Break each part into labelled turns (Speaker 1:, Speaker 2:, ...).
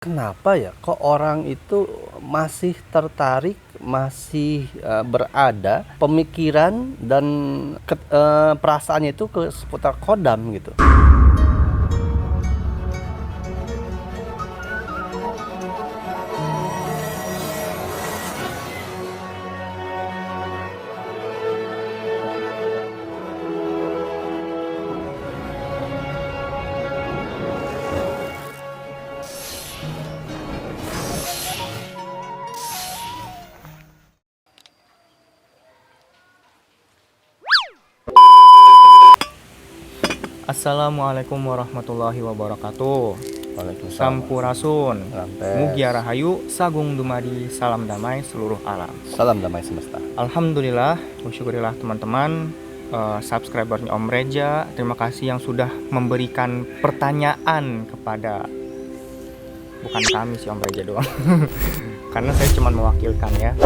Speaker 1: Kenapa ya kok orang itu masih tertarik, masih, berada pemikiran dan perasaannya itu ke seputar Qadam gitu?
Speaker 2: Assalamualaikum warahmatullahi wabarakatuh.
Speaker 1: Waalaikumsalam.
Speaker 2: Sampurasun.
Speaker 1: Rampes.
Speaker 2: Mugia Rahayu, Sagung Dumadi, salam damai seluruh alam.
Speaker 1: Salam damai semesta.
Speaker 2: Alhamdulillah, syukurilah teman-teman, subscribernya Om Reja. Terima kasih yang sudah memberikan pertanyaan kepada, bukan kami sih Om Reja doang, karena saya cuma mewakilkan ya.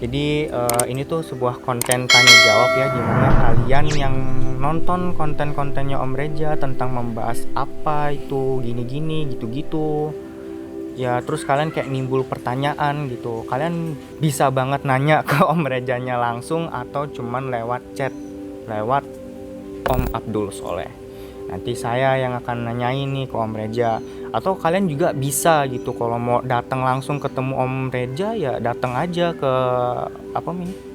Speaker 2: Jadi ini tuh sebuah konten tanya jawab ya, dimana kalian yang nonton konten-kontennya Om Reja tentang membahas apa itu gini-gini gitu-gitu ya, terus kalian kayak nimbul pertanyaan gitu, kalian bisa banget nanya ke Om Rejanya langsung atau cuman lewat chat lewat Om Abdul Soleh. Nanti saya yang akan nanyain nih ke Om Reja. Atau kalian juga bisa gitu, kalau mau datang langsung ketemu Om Reja ya datang aja ke apa ini?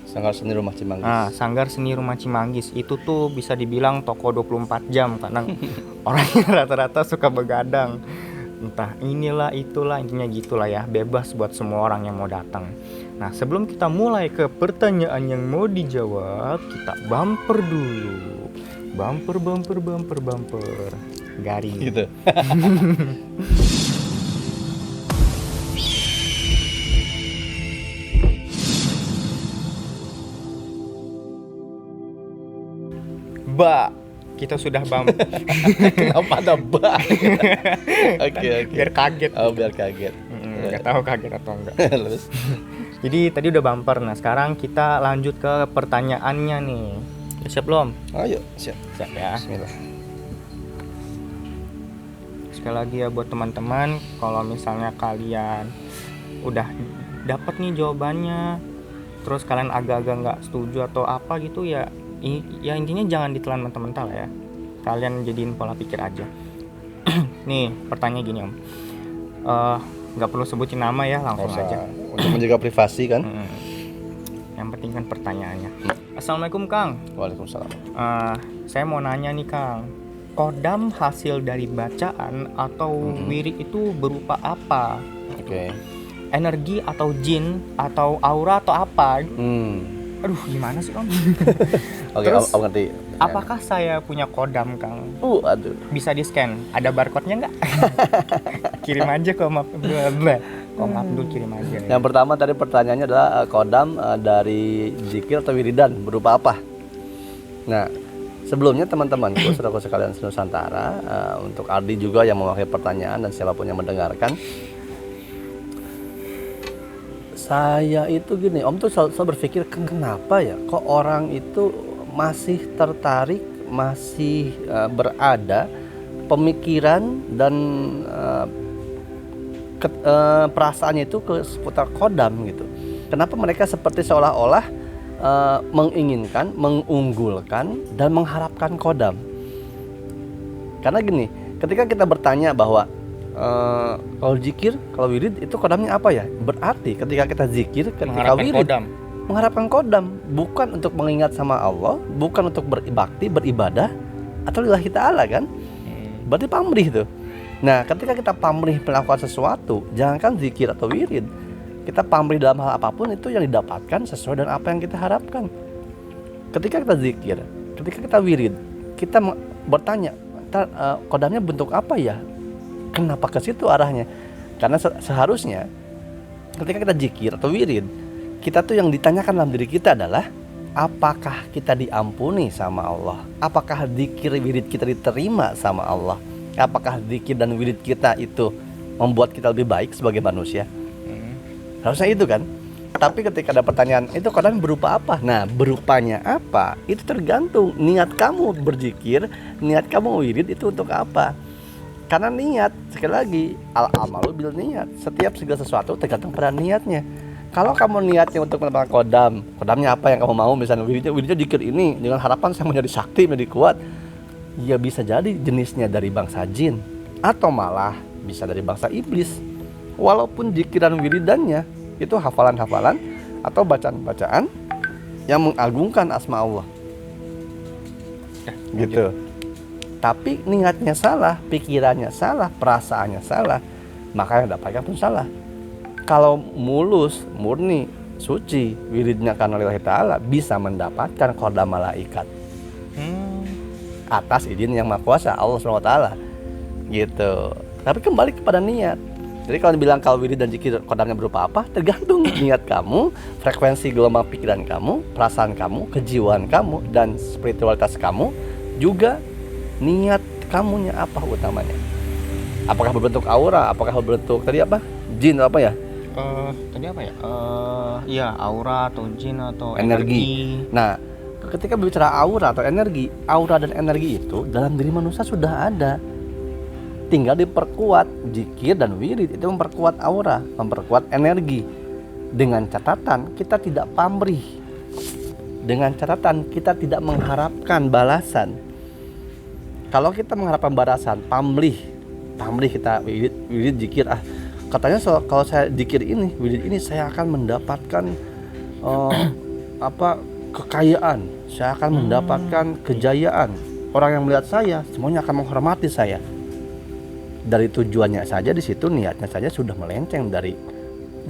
Speaker 1: Sanggar Seni Rumah Cimanggis.
Speaker 2: Sanggar Seni Rumah Cimanggis. Itu tuh bisa dibilang toko 24 jam karena orangnya rata-rata suka begadang. Entah inilah itulah, intinya gitulah ya. Bebas buat semua orang yang mau datang. Nah, sebelum kita mulai ke pertanyaan yang mau dijawab, kita bumper dulu. Bumper garing
Speaker 1: Gitu.
Speaker 2: Kita sudah bumper.
Speaker 1: Kenapa ada ba? Oke.
Speaker 2: Biar kaget.
Speaker 1: Oh, biar kaget.
Speaker 2: Gak tahu kaget atau enggak.
Speaker 1: Terus?
Speaker 2: Jadi tadi udah bumper. Nah, sekarang kita lanjut ke pertanyaannya nih. Siap belum?
Speaker 1: Ayo, siap.
Speaker 2: Siap ya.
Speaker 1: Bismillah.
Speaker 2: Sekali lagi ya buat teman-teman, kalau misalnya kalian udah dapat nih jawabannya, terus kalian agak-agak nggak setuju atau apa gitu ya, ya intinya jangan ditelan mentah-mentah ya. Kalian jadiin pola pikir aja. Nih pertanyaan gini Om, nggak perlu sebutin nama ya, langsung aja.
Speaker 1: Untuk menjaga privasi kan.
Speaker 2: Yang penting kan pertanyaannya. Assalamualaikum Kang.
Speaker 1: Waalaikumsalam.
Speaker 2: Saya mau nanya nih Kang, Qadam hasil dari bacaan atau wirid itu berupa apa?
Speaker 1: Oke.
Speaker 2: Energi atau jin atau aura atau apa? Aduh, gimana sih Om?
Speaker 1: Oke,
Speaker 2: Terus,
Speaker 1: Om ngerti.
Speaker 2: apakah saya punya Qadam Kang?
Speaker 1: Aduh.
Speaker 2: Bisa di scan? Ada barcode-nya nggak? Kirim aja ke Om Abdul, kirim aja.
Speaker 1: Yang pertama tadi pertanyaannya adalah Qadam dari zikir atau wiridan berupa apa? Nah, sebelumnya teman-temanku, saudaraku sekalian Nusantara, untuk Ardi juga yang memakai pertanyaan dan siapapun yang mendengarkan, saya itu gini, Om tuh selalu berpikir kenapa ya kok orang itu masih tertarik, masih berada pemikiran dan perasaannya itu ke seputar Qadam gitu. Kenapa mereka seperti seolah-olah menginginkan, mengunggulkan dan mengharapkan Qadam? Karena gini, ketika kita bertanya bahwa kalau zikir, kalau wirid itu Qadamnya apa ya? Berarti ketika kita zikir, ketika wirid mengharapkan Qadam, bukan untuk mengingat sama Allah, bukan untuk berbakti, beribadah atau lillahi ta'ala kan? Berarti pamrih tuh. Nah, ketika kita pamrih melakukan sesuatu, jangankan zikir atau wirid, kita pamrih dalam hal apapun itu yang didapatkan sesuai dengan apa yang kita harapkan. Ketika kita zikir, ketika kita wirid, kita bertanya, Qadamnya bentuk apa ya? Kenapa ke situ arahnya? Karena seharusnya ketika kita zikir atau wirid, kita tuh yang ditanyakan dalam diri kita adalah apakah kita diampuni sama Allah? Apakah zikir wirid kita diterima sama Allah? Apakah zikir dan wirid kita itu membuat kita lebih baik sebagai manusia? Harusnya itu kan. Tapi ketika ada pertanyaan, itu Qadam berupa apa? Nah, berupanya apa? Itu tergantung niat kamu berzikir, niat kamu wirid itu untuk apa. Karena niat, sekali lagi, al-amalu bil niat. Setiap segala sesuatu tergantung pada niatnya. Kalau kamu niatnya untuk mendapatkan kodamnya apa yang kamu mau, misalnya wiridnya zikir ini dengan harapan saya menjadi sakti, menjadi kuat, ya bisa jadi jenisnya dari bangsa jin atau malah bisa dari bangsa iblis. Walaupun zikiran wiridannya itu hafalan-hafalan atau bacaan-bacaan yang mengagungkan asma Allah. Gitu. Tapi niatnya salah, pikirannya salah, perasaannya salah, maka yang dapatkan pun salah. Kalau mulus, murni, suci, wiridnya karena lillahi ta'ala, bisa mendapatkan kodam malaikat atas izin yang maha kuasa Allah SWT. Gitu. Tapi kembali kepada niat. Jadi kalau dibilang kalau wirid dan zikir kodamnya berupa apa, tergantung niat kamu, frekuensi gelombang pikiran kamu, perasaan kamu, kejiwaan kamu, dan spiritualitas kamu, juga niat kamunya apa utamanya. Apakah berbentuk aura, apakah berbentuk tadi apa? Jin atau apa ya?
Speaker 2: Tadi apa ya? Iya, aura atau jin atau
Speaker 1: Energi. Nah, ketika berbicara aura atau energi, aura dan energi itu dalam diri manusia sudah ada. Tinggal diperkuat. Zikir dan wirid itu memperkuat aura, memperkuat energi. Dengan catatan kita tidak pamrih. Dengan catatan kita tidak mengharapkan balasan. Kalau kita mengharapkan balasan, pamrih kita wirid zikir, katanya kalau saya zikir ini, wirid ini saya akan mendapatkan kekayaan, saya akan mendapatkan kejayaan. Orang yang melihat saya semuanya akan menghormati saya. Dari tujuannya saja di situ, niatnya saja sudah melenceng dari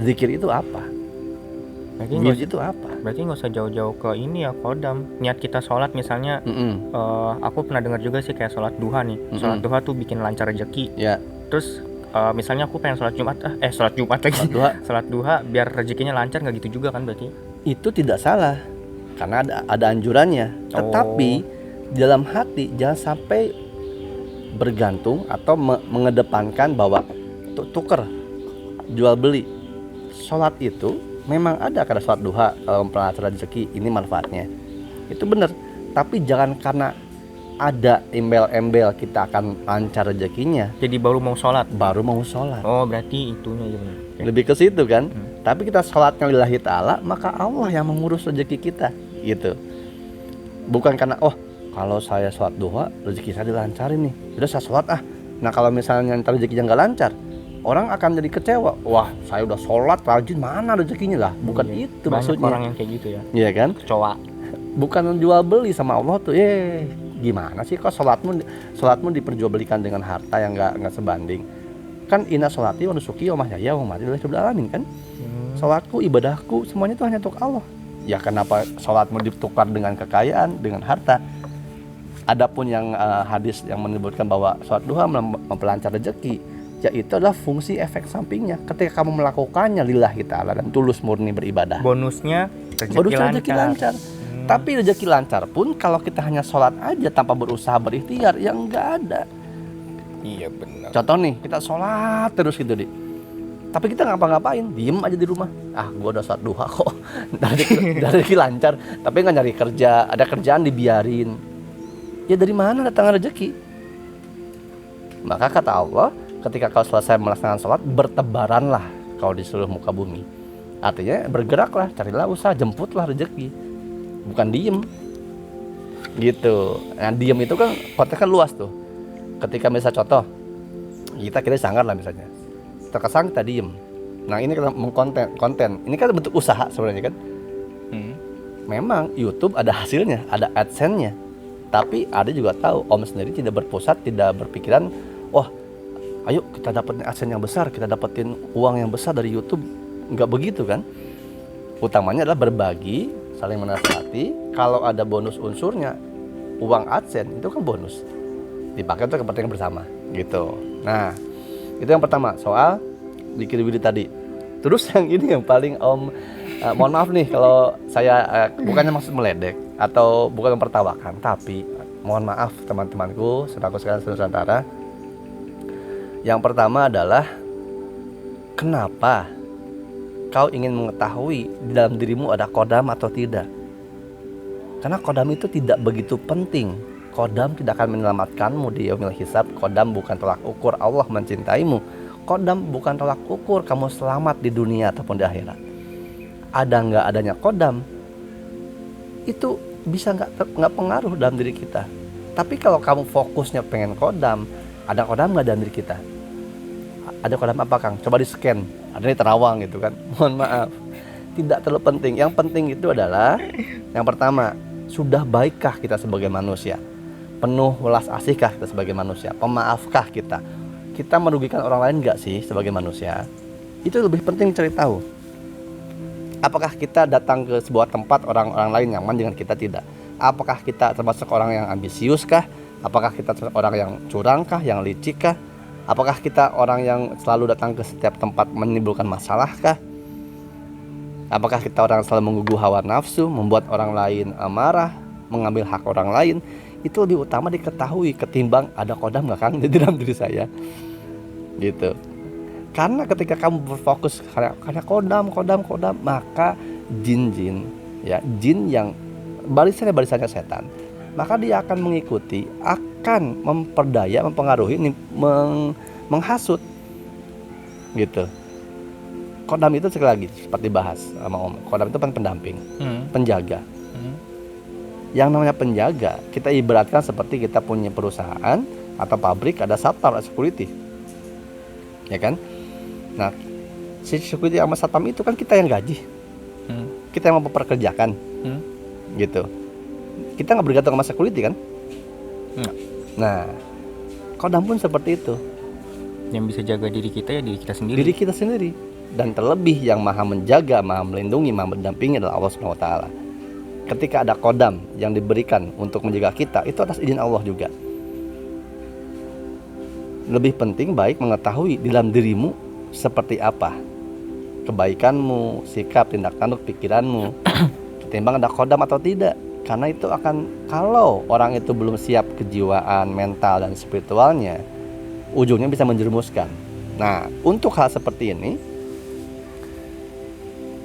Speaker 1: zikir itu apa. Wirid itu apa?
Speaker 2: Berarti nggak usah jauh-jauh ke ini ya, kodam. Niat kita sholat misalnya, aku pernah dengar juga sih kayak sholat duha nih. Sholat duha tuh bikin lancar rezeki.
Speaker 1: Ya.
Speaker 2: Terus misalnya aku pengen sholat Jumat, sholat Jumat lagi. Sholat duha biar rezekinya lancar, nggak gitu juga kan berarti?
Speaker 1: Itu tidak salah, karena ada anjurannya. Tetapi dalam hati jangan sampai bergantung atau mengedepankan bahwa tuker, jual beli. Sholat itu memang ada karena sholat duha kalau memperlancar rezeki, ini manfaatnya. Itu benar. Tapi jangan karena ada embel-embel kita akan lancar rezekinya,
Speaker 2: jadi baru mau sholat.
Speaker 1: Oh,
Speaker 2: berarti itunya ya.
Speaker 1: Lebih ke situ kan. Tapi kita sholatnya lillahi ta'ala, maka Allah yang mengurus rezeki kita, gitu. Bukan karena kalau saya sholat duha rezeki saya dilancarin nih, udah saya sholat Nah kalau misalnya ntar rezekinya nggak lancar, orang akan jadi kecewa. Wah, saya udah sholat rajin, mana rezekinya lah? Bukan itu
Speaker 2: banyak
Speaker 1: maksudnya.
Speaker 2: Orang yang kayak gitu ya.
Speaker 1: Iya kan?
Speaker 2: Kecoa.
Speaker 1: Bukan jual beli sama Allah tuh. Gimana sih kok sholatmu diperjualbelikan dengan harta yang nggak sebanding? Kan inna sholati wa nusuki wa mahyaya wa mamati lillahi rabbil alamin kan? Sholatku, ibadahku, semuanya itu hanya untuk Allah. Ya kenapa sholatmu ditukar dengan kekayaan, dengan harta? Adapun yang hadis yang menyebutkan bahwa sholat duha memperlancar rezeki, yaitu adalah fungsi efek sampingnya. Ketika kamu melakukannya lillahi ta'ala dan tulus murni beribadah,
Speaker 2: bonusnya rezeki lancar.
Speaker 1: Tapi rezeki lancar pun kalau kita hanya sholat aja tanpa berusaha berikhtiar, ya enggak ada.
Speaker 2: Iya benar.
Speaker 1: Contoh nih, kita sholat terus gitu deh, tapi kita ngapa-ngapain, diem aja di rumah. Gua udah sholat duha kok, dari rezeki lancar, tapi nggak nyari kerja, ada kerjaan dibiarin. Ya dari mana datang rezeki? Maka kata Allah, ketika kau selesai melaksanakan sholat, bertebaranlah kau di seluruh muka bumi. Artinya bergeraklah, carilah usaha, jemputlah rezeki, bukan diem. Gitu. Nah diem itu kan konteksnya luas tuh. Ketika misalnya contoh, kita sanggar lah misalnya, terkesan kita diem. Nah ini kita konten, ini kan bentuk usaha sebenarnya kan. Memang YouTube ada hasilnya, ada AdSense-nya. Tapi ada juga tahu, Om sendiri tidak berpusat, tidak berpikiran, ayo kita dapetin AdSense yang besar, kita dapetin uang yang besar dari YouTube. Enggak begitu kan. Utamanya adalah berbagi, saling menasihati. Kalau ada bonus unsurnya, uang AdSense itu kan bonus, dipakai untuk kepentingan bersama gitu. Nah itu yang pertama soal zikir wirid tadi. Terus yang ini yang paling Om, mohon maaf nih kalau saya bukannya maksud meledek atau bukan mempertawakan, tapi mohon maaf teman-temanku, saudaraku sekalian Nusantara. Yang pertama adalah, kenapa kau ingin mengetahui di dalam dirimu ada kodam atau tidak? Karena kodam itu tidak begitu penting. Kodam tidak akan menyelamatkanmu di yaumil hisab. Kodam bukan tolak ukur Allah mencintaimu. Kodam bukan tolak ukur kamu selamat di dunia ataupun di akhirat. Ada nggak adanya kodam itu bisa nggak pengaruh dalam diri kita. Tapi kalau kamu fokusnya pengen kodam, ada kodam nggak dalam diri kita? Ada kodam apa, Kang? Coba di scan. Ada di Terawang gitu kan. Mohon maaf, tidak terlalu penting. Yang penting itu adalah yang pertama, sudah baikkah kita sebagai manusia? Penuh welas asihkah kita sebagai manusia? Pemaafkah kita? Kita merugikan orang lain nggak sih sebagai manusia? Itu lebih penting cari tahu. Apakah kita datang ke sebuah tempat orang-orang lain nyaman dengan kita? Tidak. Apakah kita termasuk orang yang ambisius kah? Apakah kita termasuk orang yang curang kah? Yang licik kah? Apakah kita orang yang selalu datang ke setiap tempat menimbulkan masalah kah? Apakah kita orang yang selalu menggugah hawa nafsu, membuat orang lain marah, mengambil hak orang lain? Itu lebih utama diketahui ketimbang ada kodam nggak, Kang, di dalam diri saya, gitu. Karena ketika kamu berfokus karena kodam, maka jin yang barisannya setan, maka dia akan mengikuti, akan memperdaya, mempengaruhi, menghasut, gitu. Kodam itu sekali lagi seperti bahas sama Om. Kodam itu pendamping, penjaga. Yang namanya penjaga, kita ibaratkan seperti kita punya perusahaan atau pabrik, ada satpam, ada security, ya kan? Nah, si security sama satpam itu kan kita yang gaji, kita yang mempekerjakan, gitu. Kita nggak bergantung sama security kan? Nah, kodam pun seperti itu.
Speaker 2: Yang bisa jaga diri kita ya diri kita sendiri.
Speaker 1: Diri kita sendiri. Dan terlebih yang maha menjaga, maha melindungi, maha mendampingi adalah Allah Subhanahu wa Ta'ala. Ketika ada kodam yang diberikan untuk menjaga kita, itu atas izin Allah juga. Lebih penting baik mengetahui di dalam dirimu seperti apa kebaikanmu, sikap, tindak tanduk, pikiranmu, ketimbang ada kodam atau tidak. Karena itu akan, kalau orang itu belum siap kejiwaan, mental, dan spiritualnya, ujungnya bisa menjerumuskan. Nah, untuk hal seperti ini,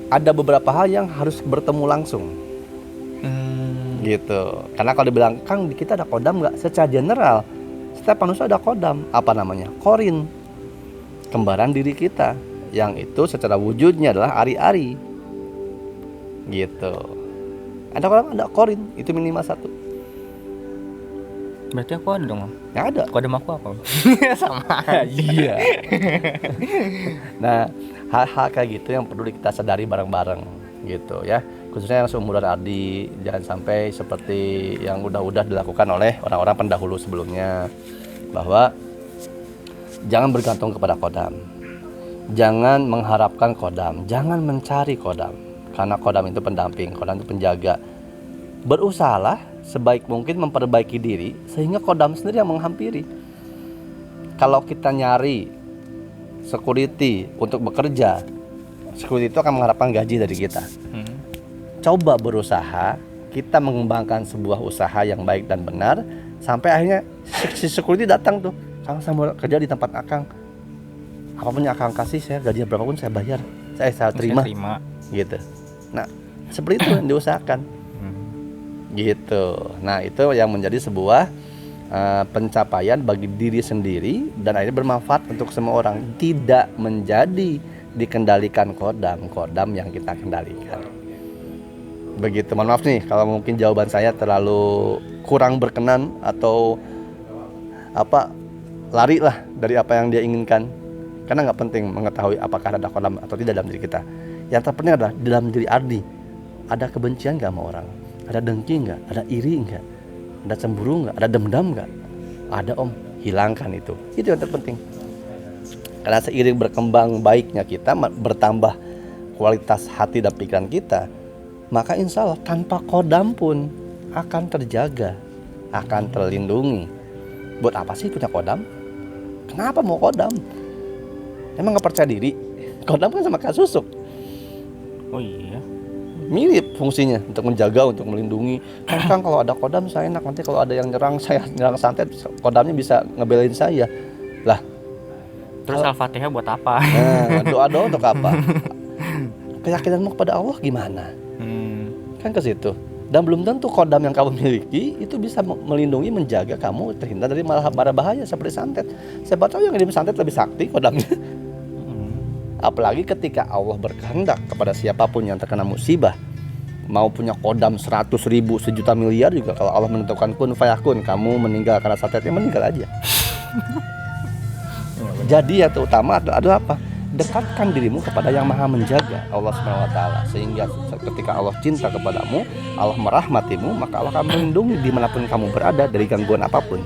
Speaker 1: ada beberapa hal yang harus bertemu langsung, gitu. Karena kalau dibilang, Kang, di kita ada kodam nggak? Secara general, setiap manusia ada kodam. Apa namanya? Korin, kembaran diri kita, yang itu secara wujudnya adalah ari-ari, gitu. Ada kodam, ada korin, itu minimal satu.
Speaker 2: Berarti aku ada dong, Om?
Speaker 1: Nggak ada.
Speaker 2: Kodam aku apa? Sama
Speaker 1: Iya. Nah, hal-hal kayak gitu yang perlu kita sadari bareng-bareng, gitu ya. Khususnya yang seumuran Ardi, jangan sampai seperti yang udah dilakukan oleh orang-orang pendahulu sebelumnya, bahwa jangan bergantung kepada kodam, jangan mengharapkan kodam, jangan mencari kodam, karena kodam itu pendamping, kodam itu penjaga. Berusahalah sebaik mungkin memperbaiki diri sehingga kodam sendiri yang menghampiri. Kalau kita nyari security untuk bekerja, security itu akan mengharapkan gaji dari kita. Coba berusaha kita mengembangkan sebuah usaha yang baik dan benar, sampai akhirnya si security datang tuh, Kang, saya mau kerja di tempat Akang, apapun yang Akang kasih, saya gaji berapapun saya bayar, saya terima. Gitu. Nah, seperti itu yang diusahakan, gitu. Nah, itu yang menjadi sebuah pencapaian bagi diri sendiri dan akhirnya bermanfaat untuk semua orang, tidak menjadi dikendalikan kodam yang kita kendalikan. Begitu. Mohon maaf nih kalau mungkin jawaban saya terlalu kurang berkenan atau lari lah dari apa yang dia inginkan, karena nggak penting mengetahui apakah ada kodam atau tidak dalam diri kita. Yang terpenting adalah dalam diri Ardi ada kebencian nggak sama orang, ada dengki nggak, ada iri nggak, ada cemburu nggak, ada dendam nggak? Ada, Om. Hilangkan itu yang terpenting. Karena seiring berkembang baiknya kita, bertambah kualitas hati dan pikiran kita, maka insya Allah tanpa kodam pun akan terjaga, akan terlindungi. Buat apa sih punya kodam? Kenapa mau kodam? Emang nggak percaya diri? Kodam kan sama kayak susuk.
Speaker 2: Oh iya.
Speaker 1: Mirip fungsinya, untuk menjaga, untuk melindungi. Kan kalau ada kodam saya enak, nanti kalau ada yang nyerang saya, nyerang santet, kodamnya bisa ngebelain saya. Lah,
Speaker 2: terus Al-Fatihah buat apa?
Speaker 1: Nah, doa-doa untuk apa? Keyakinanmu kepada Allah gimana? Kan ke situ. Dan belum tentu kodam yang kamu miliki itu bisa melindungi, menjaga kamu terhindar dari mara bahaya seperti santet. Siapa tahu yang ngirim santet lebih sakti kodamnya. Apalagi ketika Allah berkehendak kepada siapapun yang terkena musibah, mau punya kodam 100.000, 1 juta miliar juga, kalau Allah menentukan kun fayakun, kamu meninggal karena santetnya, meninggal aja. Jadi yang terutama adalah apa? Dekatkan dirimu kepada yang maha menjaga, Allah SWT. Sehingga ketika Allah cinta kepadamu, Allah merahmatimu, maka Allah akan melindungi dimanapun kamu berada dari gangguan apapun.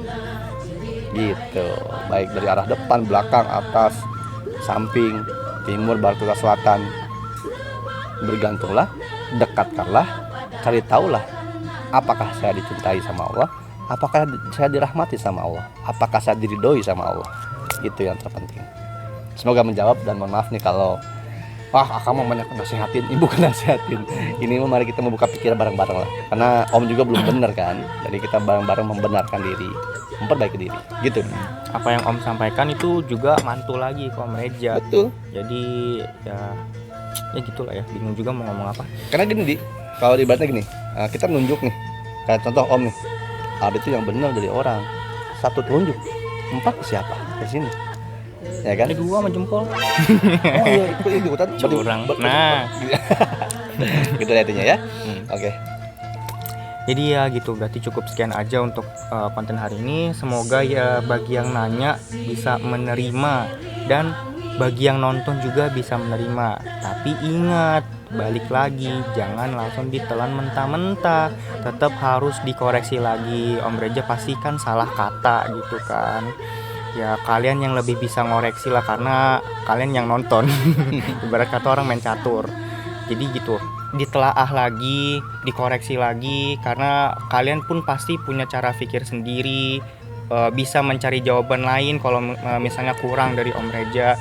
Speaker 1: Gitu. Baik dari arah depan, belakang, atas, samping, timur, barat, utara, selatan. Bergantunglah, dekatkanlah, cari tahulah apakah saya dicintai sama Allah, apakah saya dirahmati sama Allah, apakah saya diridhoi sama Allah. Itu yang terpenting. Semoga menjawab, dan mohon maaf nih kalau kamu banyak nasihatin, ibu nasihatin. Ini mari kita membuka pikiran bareng-bareng lah. Karena Om juga belum benar kan. Jadi kita bareng-bareng membenarkan diri, memperbaiki diri. Gitu.
Speaker 2: Apa yang Om sampaikan itu juga mantul lagi ke Om Reja.
Speaker 1: Betul.
Speaker 2: Jadi ya gitulah ya, bingung juga mau ngomong apa.
Speaker 1: Karena gini kalau ibaratnya gini, kita nunjuk nih. Kayak contoh Om nih. Ada itu yang benar dari orang. 1 telunjuk, 4 ke siapa? Ke sini. Ya kan?
Speaker 2: 2 sama jempol.
Speaker 1: Oh iya, ikutan
Speaker 2: curang. Nah,
Speaker 1: gitu ya intinya ya. Oke.
Speaker 2: Jadi ya gitu, berarti cukup sekian aja untuk konten hari ini. Semoga ya bagi yang nanya bisa menerima, dan bagi yang nonton juga bisa menerima. Tapi ingat, balik lagi, jangan langsung ditelan mentah-mentah. Tetap harus dikoreksi lagi. Om Reja pastikan salah kata gitu kan. Ya kalian yang lebih bisa ngoreksi lah, karena kalian yang nonton. Ibarat kata orang main catur. Jadi gitu, ditelaah lagi, dikoreksi lagi, karena kalian pun pasti punya cara pikir sendiri, bisa mencari jawaban lain kalau misalnya kurang dari Om Reja.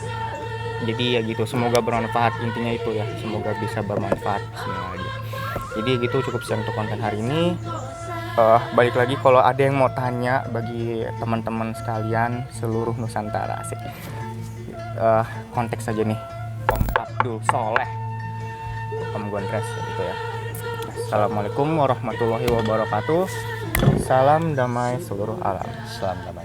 Speaker 2: Jadi ya gitu, semoga bermanfaat, intinya itu ya, semoga bisa bermanfaat semua aja. Jadi gitu, cukup sekian untuk konten hari ini. Balik lagi, kalau ada yang mau tanya bagi teman-teman sekalian seluruh Nusantara, asik. Konteks aja nih Om Abdul Soleh, Om Gondres gitu ya. Assalamualaikum warahmatullahi wabarakatuh. Salam damai seluruh alam.
Speaker 1: Salam damai.